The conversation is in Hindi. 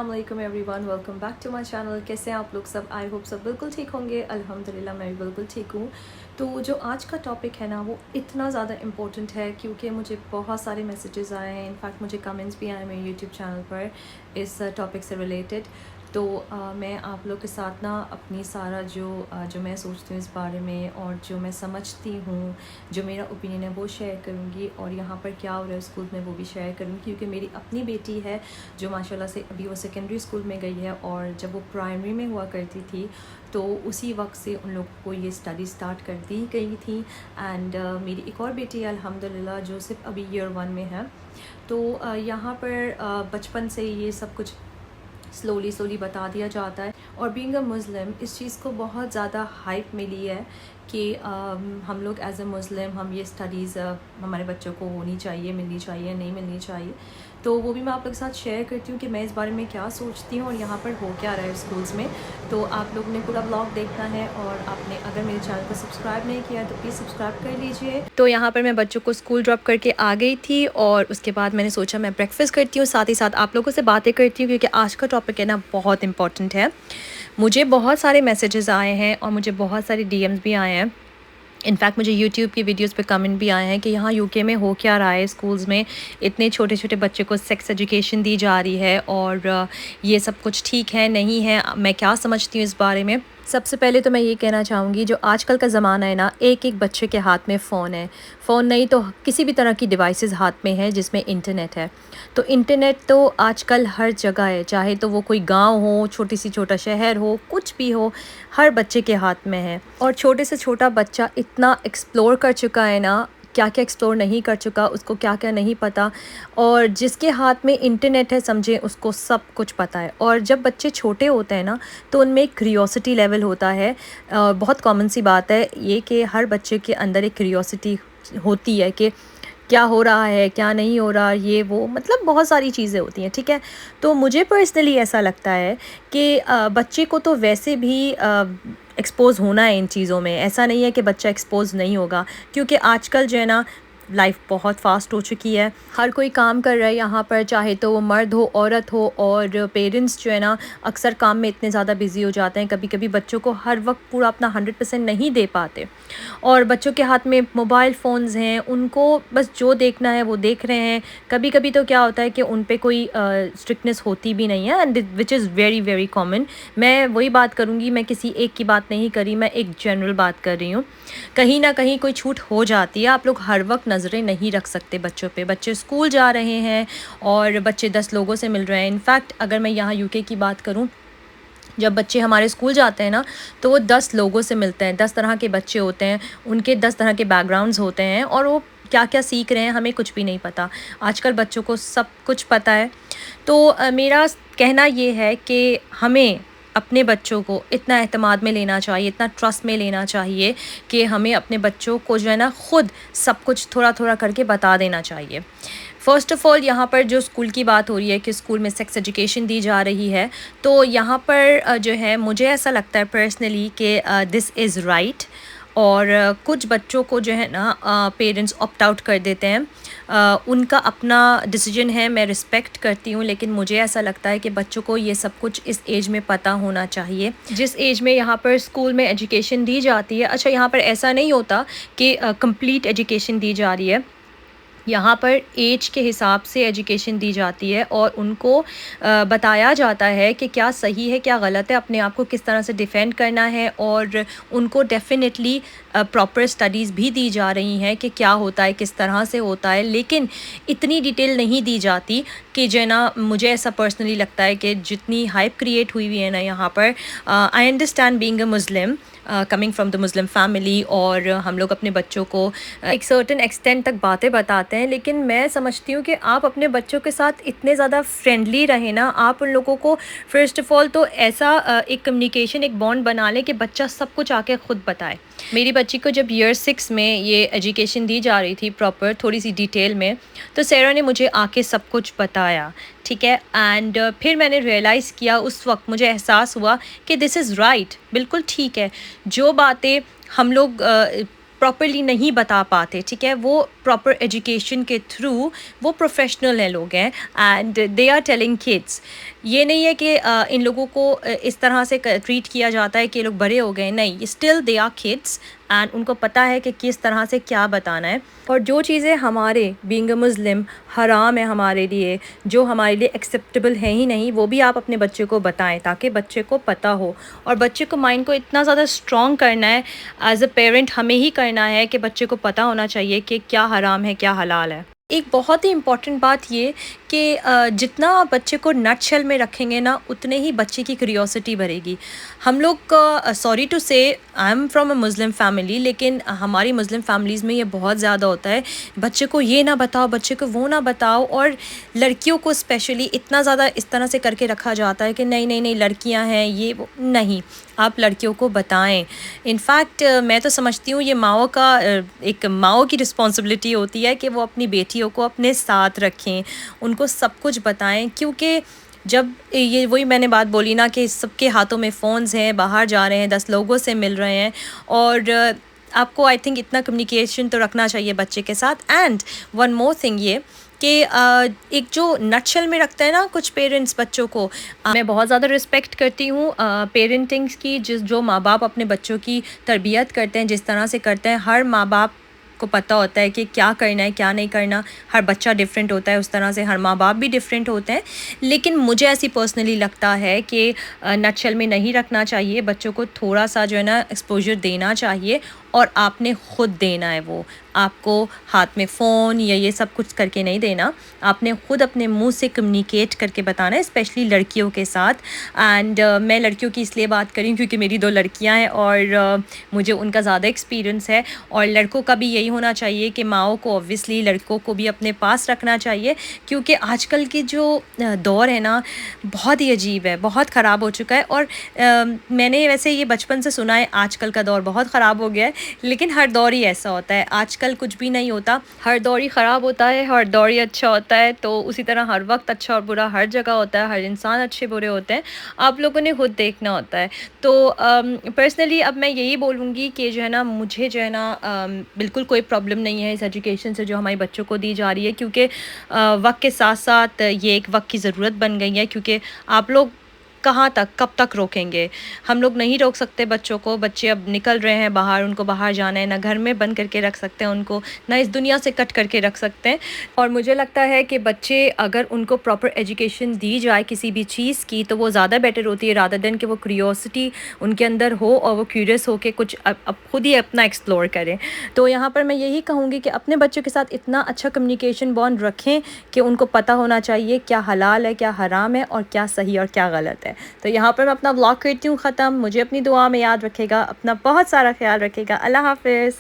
अस्सलाम वालेकुम everyone, welcome back to my channel. कैसे हैं आप लोग सब? आई होप सब बिल्कुल ठीक होंगे। अल्हम्दुलिल्लाह मैं भी बिल्कुल ठीक हूँ। तो जो आज का टॉपिक है ना, वो इतना ज़्यादा इम्पोर्टेंट है क्योंकि मुझे बहुत सारे मैसेजेस आए हैं, इनफैक्ट मुझे कमेंट्स भी आए मेरे यूट्यूब चैनल पर इस टॉपिक से रिलेटेड। तो मैं आप लोग के साथ ना अपनी सारा जो मैं सोचती हूँ इस बारे में और जो मैं समझती हूँ, जो मेरा ओपिनियन है वो शेयर करूँगी, और यहाँ पर क्या हो रहा है स्कूल में वो भी शेयर करूँगी। क्योंकि मेरी अपनी बेटी है जो माशाल्लाह से अभी वो सेकेंडरी स्कूल में गई है, और जब वो प्राइमरी में हुआ करती थी तो उसी वक्त से उन लोगों को ये स्टडी स्टार्ट कर दी गई थी। एंड मेरी एक और बेटी है अल्हम्दुलिल्लाह जो सिर्फ अभी ईयर 1 में है। तो यहाँ पर बचपन से ये सब कुछ स्लोली बता दिया जाता है। और बीइंग अ मुस्लिम इस चीज़ को बहुत ज़्यादा हाइप मिली है कि हम लोग एज अ मुस्लिम हम ये स्टडीज़ हमारे बच्चों को होनी चाहिए, मिलनी चाहिए, नहीं मिलनी चाहिए। तो वो भी मैं आप लोग के साथ शेयर करती हूँ कि मैं इस बारे में क्या सोचती हूँ और यहाँ पर हो क्या रहा है स्कूल्स में। तो आप लोग ने पूरा ब्लॉग देखना है, और आपने अगर मेरे चैनल को सब्सक्राइब नहीं किया तो प्लीज़ सब्सक्राइब कर लीजिए। तो यहाँ पर मैं बच्चों को स्कूल ड्रॉप करके आ गई थी, और उसके बाद मैंने सोचा मैं ब्रेकफास्ट करती हूँ, साथ ही साथ आप लोगों से बातें करती हूँ, क्योंकि आज का टॉपिक है ना बहुत इंपॉर्टेंट है। मुझे बहुत सारे मैसेजेस आए हैं और मुझे बहुत सारे डीएम्स भी आए हैं। इनफैक्ट मुझे यूट्यूब की वीडियोस पे कमेंट भी आए हैं कि यहाँ यूके में हो क्या रहा है, स्कूल्स में इतने छोटे छोटे बच्चे को सेक्स एजुकेशन दी जा रही है, और ये सब कुछ ठीक है नहीं है, मैं क्या समझती हूँ इस बारे में। सबसे पहले तो मैं ये कहना चाहूँगी, जो आजकल का ज़माना है ना, एक एक बच्चे के हाथ में फ़ोन है। फ़ोन नहीं तो किसी भी तरह की डिवाइसेस हाथ में है जिसमें इंटरनेट है। तो इंटरनेट तो आजकल हर जगह है, चाहे तो वो कोई गांव हो, छोटी सी छोटा शहर हो, कुछ भी हो, हर बच्चे के हाथ में है। और छोटे से छोटा बच्चा इतना एक्सप्लोर कर चुका है ना, क्या क्या एक्सप्लोर नहीं कर चुका, उसको क्या क्या नहीं पता। और जिसके हाथ में इंटरनेट है समझे उसको सब कुछ पता है। और जब बच्चे छोटे होते हैं ना तो उनमें एक क्यूरियोसिटी लेवल होता है। बहुत कॉमन सी बात है ये कि हर बच्चे के अंदर एक क्यूरियोसिटी होती है कि क्या हो रहा है, क्या नहीं हो रहा, ये वो, मतलब बहुत सारी चीज़ें होती हैं, ठीक है। तो मुझे पर्सनली ऐसा लगता है कि बच्चे को तो वैसे भी एक्सपोज़ होना है इन चीज़ों में। ऐसा नहीं है कि बच्चा एक्सपोज़ नहीं होगा, क्योंकि आजकल जो है ना लाइफ बहुत फास्ट हो चुकी है, हर कोई काम कर रहा है यहाँ पर, चाहे तो वो मर्द हो औरत हो। और पेरेंट्स जो है ना अक्सर काम में इतने ज़्यादा बिजी हो जाते हैं, कभी कभी बच्चों को हर वक्त पूरा अपना 100% नहीं दे पाते। और बच्चों के हाथ में मोबाइल फ़ोन्स हैं, उनको बस जो देखना है वो देख रहे हैं। कभी कभी तो क्या होता है कि उन पे कोई स्ट्रिक्टनेस होती भी नहीं है, and which is very very common. मैं वही बात करूँगी, मैं किसी एक की बात नहीं करी, मैं एक जनरल बात कर रही हूँ। कहीं ना कहीं कोई छूट हो जाती है। आप लोग हर वक्त नज़रें नहीं रख सकते बच्चों पे। बच्चे स्कूल जा रहे हैं और बच्चे 10 लोगों से मिल रहे हैं। इनफैक्ट अगर मैं यहाँ यूके की बात करूँ, जब बच्चे हमारे स्कूल जाते हैं ना तो वो 10 लोगों से मिलते हैं। 10 तरह के बच्चे होते हैं, उनके 10 तरह के बैकग्राउंड्स होते हैं, और वो क्या क्या सीख रहे हैं हमें कुछ भी नहीं पता। आजकल बच्चों को सब कुछ पता है। तो मेरा कहना ये है कि हमें अपने बच्चों को इतना एतमाद में लेना चाहिए, इतना ट्रस्ट में लेना चाहिए कि हमें अपने बच्चों को जो है ना ख़ुद सब कुछ थोड़ा थोड़ा करके बता देना चाहिए। फ़र्स्ट ऑफ़ ऑल यहाँ पर जो स्कूल की बात हो रही है कि स्कूल में सेक्स एजुकेशन दी जा रही है, तो यहाँ पर जो है मुझे ऐसा लगता है पर्सनली कि दिस इज़ राइट। और कुछ बच्चों को जो है ना पेरेंट्स ऑप्ट आउट कर देते हैं। उनका अपना डिसीजन है, मैं रिस्पेक्ट करती हूँ, लेकिन मुझे ऐसा लगता है कि बच्चों को ये सब कुछ इस एज में पता होना चाहिए जिस एज में यहाँ पर स्कूल में एजुकेशन दी जाती है। अच्छा, यहाँ पर ऐसा नहीं होता कि कंप्लीट एजुकेशन दी जा रही है। यहाँ पर एज के हिसाब से एजुकेशन दी जाती है, और उनको बताया जाता है कि क्या सही है क्या गलत है, अपने आप को किस तरह से डिफ़ेंड करना है। और उनको डेफिनेटली प्रॉपर स्टडीज़ भी दी जा रही हैं कि क्या होता है, किस तरह से होता है, लेकिन इतनी डिटेल नहीं दी जाती कि जो है ना, मुझे ऐसा पर्सनली लगता है कि जितनी हाइप क्रिएट हुई है ना यहाँ पर। I understand being a Muslim, coming from the Muslim family, और हम लोग अपने बच्चों को एक सर्टेन एक्सटेंट तक बातें बताते हैं, लेकिन मैं समझती हूँ कि आप अपने बच्चों के साथ इतने ज़्यादा फ्रेंडली रहें ना। आप उन लोगों को फ़र्स्ट ऑफ़ ऑल तो ऐसा एक कम्युनिकेशन, एक बॉन्ड बना लें कि बच्चा सब कुछ आके ख़ुद बताए। मेरी बच्ची को जब ईयर 6 में ये एजुकेशन दी जा रही थी प्रॉपर, थोड़ी सी डिटेल में, तो सैरा ने मुझे आके सब कुछ बताया, ठीक है। एंड फिर मैंने रियलाइज़ किया, उस वक्त मुझे एहसास हुआ कि दिस इज़ राइट, बिल्कुल ठीक है। जो बातें हम लोग प्रॉपर्ली नहीं बता पाते, ठीक है, वो प्रॉपर एजुकेशन के थ्रू वो प्रोफेशनल है लोग हैं and they are telling kids. ये नहीं है कि इन लोगों को इस तरह से ट्रीट किया जाता है कि ये लोग बड़े हो गए, नहीं, still they are kids and उनको पता है कि किस तरह से क्या बताना है। और जो चीज़ें हमारे बीइंग अ मुस्लिम हराम है हमारे लिए, जो हमारे लिए एक्सेप्टेबल है ही नहीं, वो भी आप अपने बच्चे को बताएं ताकि बच्चे को पता हो। और बच्चे को माइंड को इतना ज़्यादा स्ट्रॉन्ग करना है एज अ पेरेंट, हमें ही करना है कि बच्चे को पता होना चाहिए कि क्या हराम है क्या हलाल है। एक बहुत ही इम्पॉर्टेंट बात ये कि जितना आप बच्चे को नटशेल में रखेंगे ना, उतने ही बच्चे की क्यूरियोसिटी बढ़ेगी। हम लोग सॉरी टू से I am from a Muslim family, लेकिन हमारी मुस्लिम फैमिलीज़ में ये बहुत ज़्यादा होता है, बच्चे को ये ना बताओ, बच्चे को वो ना बताओ। और लड़कियों को स्पेशली इतना ज़्यादा इस तरह से करके रखा जाता है कि नहीं नहीं नहीं लड़कियां हैं ये वो। नहीं, आप लड़कियों को बताएं। इनफैक्ट मैं तो समझती हूँ ये माओ का एक माओ की रिस्पॉन्सिबिलिटी होती है कि वो अपनी बेटियों को अपने साथ रखें, उनको सब कुछ बताएं। क्योंकि जब ये वही मैंने बात बोली ना कि सबके हाथों में फ़ोन्स हैं, बाहर जा रहे हैं, 10 लोगों से मिल रहे हैं, और आपको आई थिंक इतना कम्युनिकेशन तो रखना चाहिए बच्चे के साथ। एंड वन मोर थिंग ये कि एक जो नटशेल में रखता है ना कुछ पेरेंट्स बच्चों को, मैं बहुत ज़्यादा रिस्पेक्ट करती हूँ पेरेंटिंग्स की, जो माँ बाप अपने बच्चों की तरबियत करते हैं, जिस तरह से करते हैं। हर माँ बाप को पता होता है कि क्या करना है क्या नहीं करना। हर बच्चा डिफरेंट होता है, उस तरह से हर माँ बाप भी डिफरेंट होते हैं। लेकिन मुझे ऐसी पर्सनली लगता है कि नटशेल में नहीं रखना चाहिए बच्चों को, थोड़ा सा जो है ना एक्सपोजर देना चाहिए, और आपने ख़ुद देना है। वो आपको हाथ में फ़ोन या ये सब कुछ करके नहीं देना, आपने ख़ुद अपने मुंह से कम्युनिकेट करके बताना है, स्पेशली लड़कियों के साथ। एंड मैं लड़कियों की इसलिए बात करी क्योंकि मेरी 2 लड़कियां हैं और मुझे उनका ज़्यादा एक्सपीरियंस है। और लड़कों का भी यही होना चाहिए कि माओ को ऑब्वियसली लड़कों को भी अपने पास रखना चाहिए, क्योंकि आजकल की जो दौर है ना बहुत ही अजीब है, बहुत ख़राब हो चुका है। और मैंने वैसे ये बचपन से सुना है आजकल का दौर बहुत ख़राब हो गया है, लेकिन हर दौर ही ऐसा होता है। आजकल कुछ भी नहीं होता, हर दौर ही ख़राब होता है, हर दौर ही अच्छा होता है। तो उसी तरह हर वक्त अच्छा और बुरा हर जगह होता है, हर इंसान अच्छे बुरे होते हैं, आप लोगों ने खुद देखना होता है। तो पर्सनली अब मैं यही बोलूँगी कि जो है ना मुझे जो है ना बिल्कुल कोई प्रॉब्लम नहीं है इस एजुकेशन से जो हमारे बच्चों को दी जा रही है, क्योंकि वक्त के साथ साथ ये एक वक्त की ज़रूरत बन गई है। क्योंकि आप लोग कहाँ तक कब तक रोकेंगे, हम लोग नहीं रोक सकते बच्चों को। बच्चे अब निकल रहे हैं बाहर, उनको बाहर जाना है, ना घर में बंद करके रख सकते हैं उनको, ना इस दुनिया से कट करके रख सकते हैं। और मुझे लगता है कि बच्चे अगर उनको प्रॉपर एजुकेशन दी जाए किसी भी चीज़ की तो वो ज़्यादा बेटर होती है, रादर देन कि वो क्यूरियोसिटी उनके अंदर हो और वो क्यूरियस हो के कुछ अब खुद ही अपना एक्सप्लोर करें। तो यहाँ पर मैं यही कहूँगी कि अपने बच्चों के साथ इतना अच्छा कम्युनिकेशन बॉन्ड रखें कि उनको पता होना चाहिए क्या हलाल है क्या हराम है और क्या सही और क्या गलत है। तो यहाँ पर मैं अपना व्लॉग करती हूँ ख़त्म। मुझे अपनी दुआ में याद रखेगा, अपना बहुत सारा ख्याल रखेगा। अल्लाह हाफ़िज़।